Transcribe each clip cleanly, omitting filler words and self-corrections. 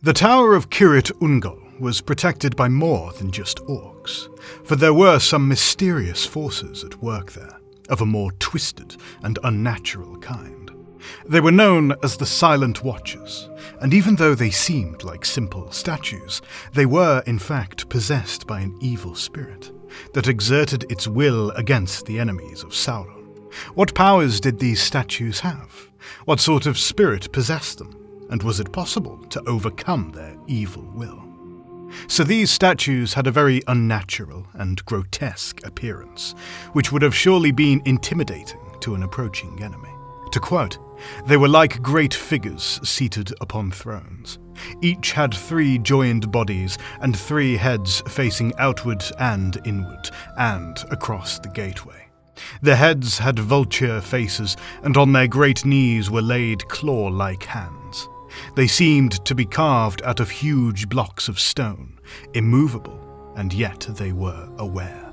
The Tower of Kirit Ungol was protected by more than just orcs, for there were some mysterious forces at work there, of a more twisted and unnatural kind. They were known as the Silent Watchers, and even though they seemed like simple statues, they were in fact possessed by an evil spirit that exerted its will against the enemies of Sauron. What powers did these statues have? What sort of spirit possessed them? And was it possible to overcome their evil will? So these statues had a very unnatural and grotesque appearance, which would have surely been intimidating to an approaching enemy. To quote, "They were like great figures seated upon thrones. Each had 3 joined bodies and 3 heads facing outward and inward and across the gateway. Their heads had vulture faces, and on their great knees were laid claw-like hands. They seemed to be carved out of huge blocks of stone, immovable, and yet they were aware.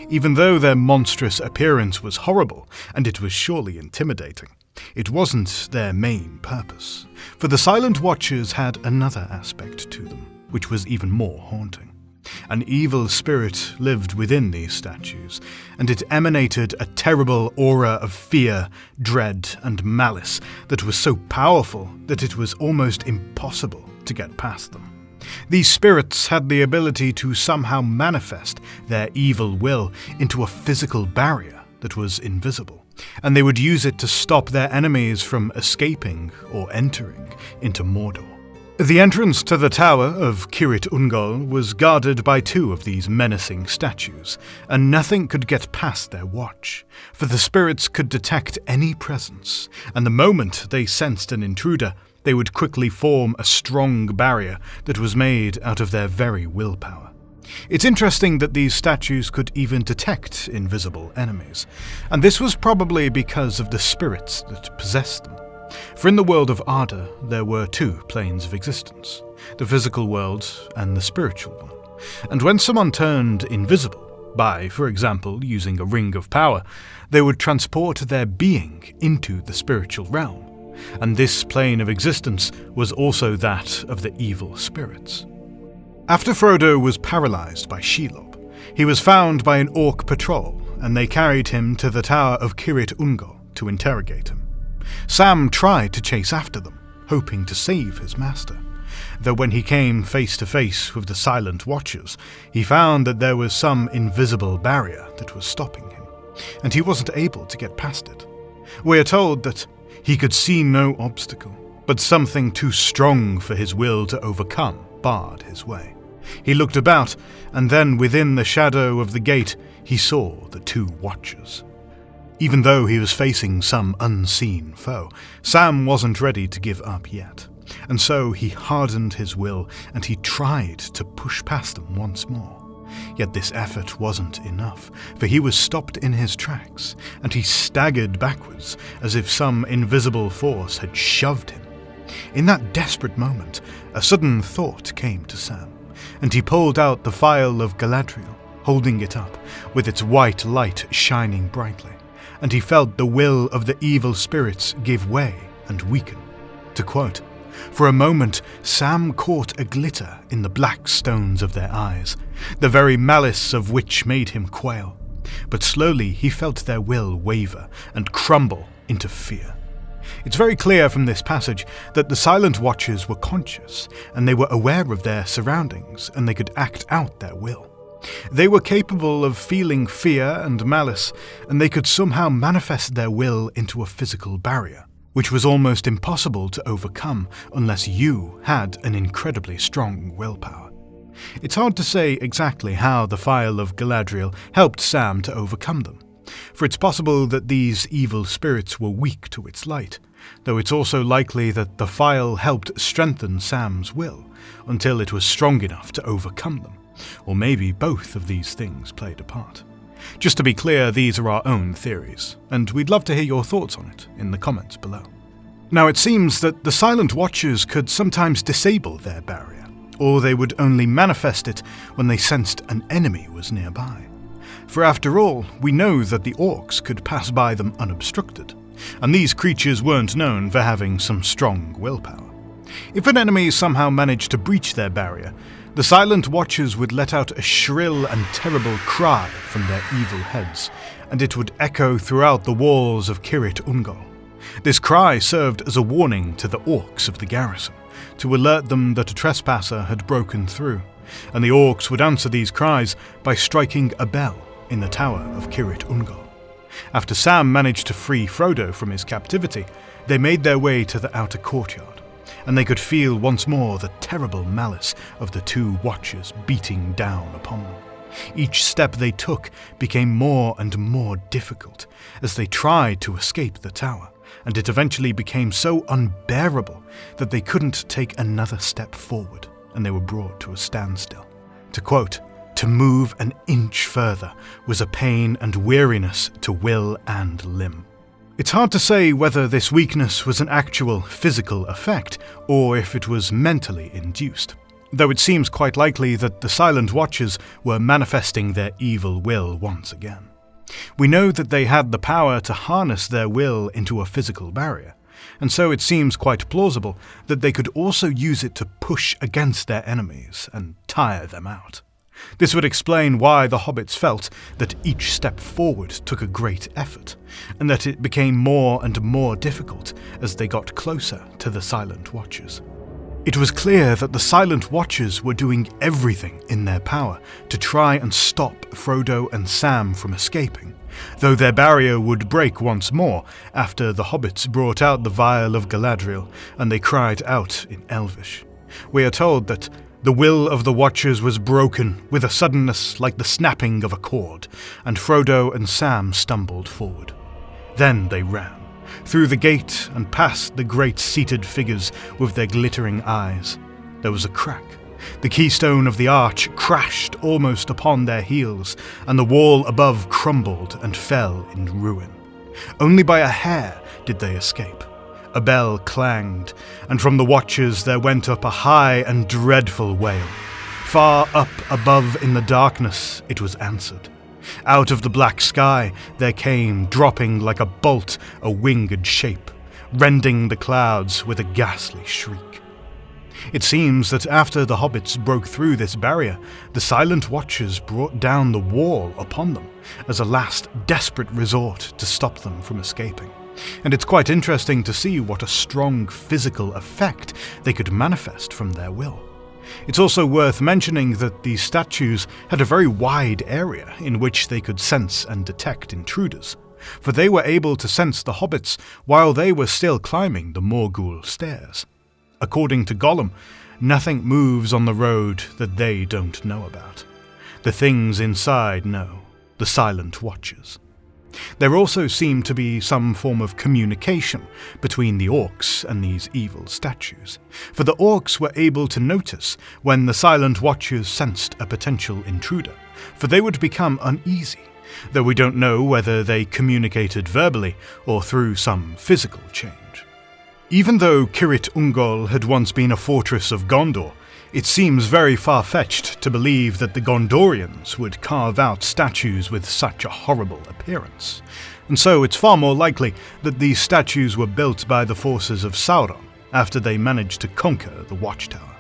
Even though their monstrous appearance was horrible, and it was surely intimidating, it wasn't their main purpose, for the Silent Watchers had another aspect to them, which was even more haunting. An evil spirit lived within these statues, and it emanated a terrible aura of fear, dread, and malice that was so powerful that it was almost impossible to get past them. These spirits had the ability to somehow manifest their evil will into a physical barrier that was invisible, and they would use it to stop their enemies from escaping or entering into Mordor. The entrance to the Tower of Kirit Ungol was guarded by 2 of these menacing statues, and nothing could get past their watch, for the spirits could detect any presence, and the moment they sensed an intruder, they would quickly form a strong barrier that was made out of their very willpower. It's interesting that these statues could even detect invisible enemies, and this was probably because of the spirits that possessed them. For in the world of Arda, there were 2 planes of existence, the physical world and the spiritual one. And when someone turned invisible, by, for example, using a ring of power, they would transport their being into the spiritual realm. And this plane of existence was also that of the evil spirits. After Frodo was paralyzed by Shelob, he was found by an orc patrol, and they carried him to the Tower of Kirit Ungol to interrogate him. Sam tried to chase after them, hoping to save his master, though when he came face to face with the Silent Watchers, he found that there was some invisible barrier that was stopping him, and he wasn't able to get past it. We are told that he could see no obstacle, but something too strong for his will to overcome barred his way. He looked about, and then within the shadow of the gate, he saw the 2 Watchers. Even though he was facing some unseen foe, Sam wasn't ready to give up yet, and so he hardened his will and he tried to push past them once more. Yet this effort wasn't enough, for he was stopped in his tracks, and he staggered backwards as if some invisible force had shoved him. In that desperate moment, a sudden thought came to Sam, and he pulled out the Phial of Galadriel, holding it up, with its white light shining brightly, and he felt the will of the evil spirits give way and weaken. To quote, "For a moment, Sam caught a glitter in the black stones of their eyes, the very malice of which made him quail. But slowly he felt their will waver and crumble into fear." It's very clear from this passage that the Silent Watchers were conscious, and they were aware of their surroundings, and they could act out their will. They were capable of feeling fear and malice, and they could somehow manifest their will into a physical barrier, which was almost impossible to overcome unless you had an incredibly strong willpower. It's hard to say exactly how the Phial of Galadriel helped Sam to overcome them, for it's possible that these evil spirits were weak to its light, though it's also likely that the Phial helped strengthen Sam's will until it was strong enough to overcome them. Or maybe both of these things played a part. Just to be clear, these are our own theories, and we'd love to hear your thoughts on it in the comments below. Now, it seems that the Silent Watchers could sometimes disable their barrier, or they would only manifest it when they sensed an enemy was nearby. For after all, we know that the orcs could pass by them unobstructed, and these creatures weren't known for having some strong willpower. If an enemy somehow managed to breach their barrier, the Silent Watchers would let out a shrill and terrible cry from their evil heads, and it would echo throughout the walls of Kirit Ungol. This cry served as a warning to the orcs of the garrison, to alert them that a trespasser had broken through, and the orcs would answer these cries by striking a bell in the tower of Kirit Ungol. After Sam managed to free Frodo from his captivity, they made their way to the outer courtyard, and they could feel once more the terrible malice of the two Watchers beating down upon them. Each step they took became more and more difficult as they tried to escape the tower, and it eventually became so unbearable that they couldn't take another step forward, and they were brought to a standstill. To quote, "To move an inch further was a pain and weariness to will and limb." It's hard to say whether this weakness was an actual physical effect or if it was mentally induced, though it seems quite likely that the Silent Watchers were manifesting their evil will once again. We know that they had the power to harness their will into a physical barrier, and so it seems quite plausible that they could also use it to push against their enemies and tire them out. This would explain why the hobbits felt that each step forward took a great effort, and that it became more and more difficult as they got closer to the Silent Watchers. It was clear that the Silent Watchers were doing everything in their power to try and stop Frodo and Sam from escaping, though their barrier would break once more after the hobbits brought out the vial of Galadriel and they cried out in Elvish. We are told that the will of the Watchers was broken with a suddenness like the snapping of a cord, and Frodo and Sam stumbled forward. Then they ran, through the gate and past the great seated figures with their glittering eyes. There was a crack. The keystone of the arch crashed almost upon their heels, and the wall above crumbled and fell in ruin. Only by a hair did they escape. A bell clanged, and from the Watchers there went up a high and dreadful wail. Far up above in the darkness it was answered. Out of the black sky there came, dropping like a bolt, a winged shape, rending the clouds with a ghastly shriek. It seems that after the hobbits broke through this barrier, the Silent Watchers brought down the wall upon them as a last desperate resort to stop them from escaping. And it's quite interesting to see what a strong physical effect they could manifest from their will. It's also worth mentioning that these statues had a very wide area in which they could sense and detect intruders, for they were able to sense the hobbits while they were still climbing the Morgul stairs. According to Gollum, nothing moves on the road that they don't know about. The things inside know, the Silent Watchers. There also seemed to be some form of communication between the orcs and these evil statues, for the orcs were able to notice when the Silent Watchers sensed a potential intruder, for they would become uneasy, though we don't know whether they communicated verbally or through some physical change. Even though Kirit Ungol had once been a fortress of Gondor, it seems very far-fetched to believe that the Gondorians would carve out statues with such a horrible appearance, and so it's far more likely that these statues were built by the forces of Sauron after they managed to conquer the Watchtower.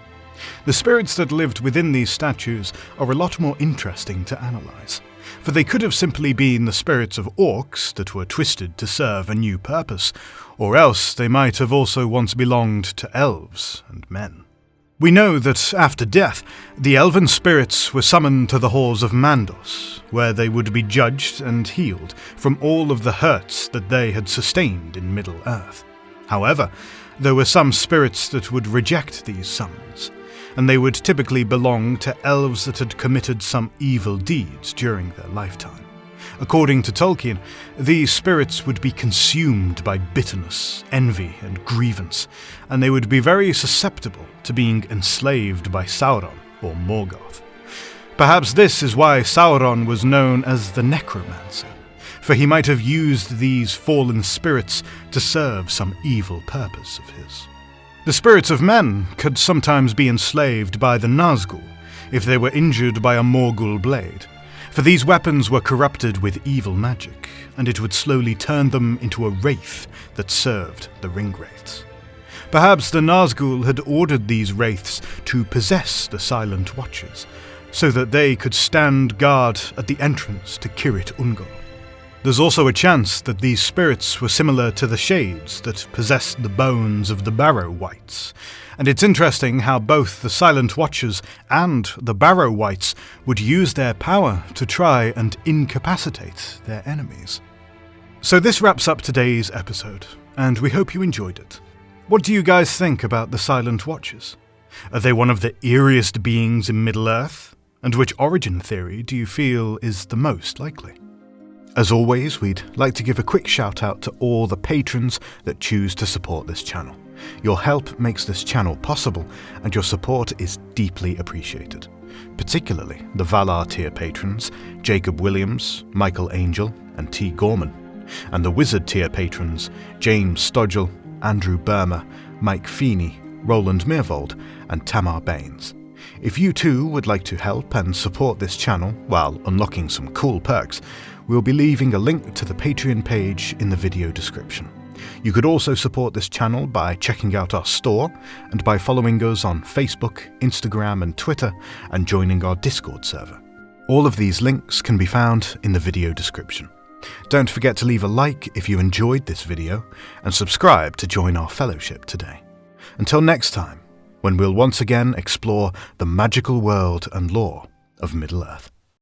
The spirits that lived within these statues are a lot more interesting to analyze, for they could have simply been the spirits of orcs that were twisted to serve a new purpose, or else they might have also once belonged to elves and men. We know that after death, the elven spirits were summoned to the halls of Mandos, where they would be judged and healed from all of the hurts that they had sustained in Middle-earth. However, there were some spirits that would reject these summons, and they would typically belong to elves that had committed some evil deeds during their lifetime. According to Tolkien, these spirits would be consumed by bitterness, envy, and grievance, and they would be very susceptible to being enslaved by Sauron or Morgoth. Perhaps this is why Sauron was known as the Necromancer, for he might have used these fallen spirits to serve some evil purpose of his. The spirits of men could sometimes be enslaved by the Nazgul if they were injured by a Morgul blade, for these weapons were corrupted with evil magic, and it would slowly turn them into a wraith that served the Ringwraiths. Perhaps the Nazgul had ordered these wraiths to possess the Silent Watchers, so that they could stand guard at the entrance to Kirit Ungol. There's also a chance that these spirits were similar to the shades that possessed the bones of the Barrow Wights, and it's interesting how both the Silent Watchers and the Barrow Wights would use their power to try and incapacitate their enemies. So this wraps up today's episode, and we hope you enjoyed it. What do you guys think about the Silent Watchers? Are they one of the eeriest beings in Middle-earth? And which origin theory do you feel is the most likely? As always, we'd like to give a quick shout out to all the patrons that choose to support this channel. Your help makes this channel possible, and your support is deeply appreciated. Particularly the Valar tier patrons, Jacob Williams, Michael Angel, and T. Gorman. And the Wizard tier patrons, James Stodgel, Andrew Burma, Mike Feeney, Roland Meervold, and Tamar Baines. If you too would like to help and support this channel while unlocking some cool perks, we'll be leaving a link to the Patreon page in the video description. You could also support this channel by checking out our store and by following us on Facebook, Instagram and Twitter, and joining our Discord server. All of these links can be found in the video description. Don't forget to leave a like if you enjoyed this video, and subscribe to join our fellowship today. Until next time, when we'll once again explore the magical world and lore of Middle-earth.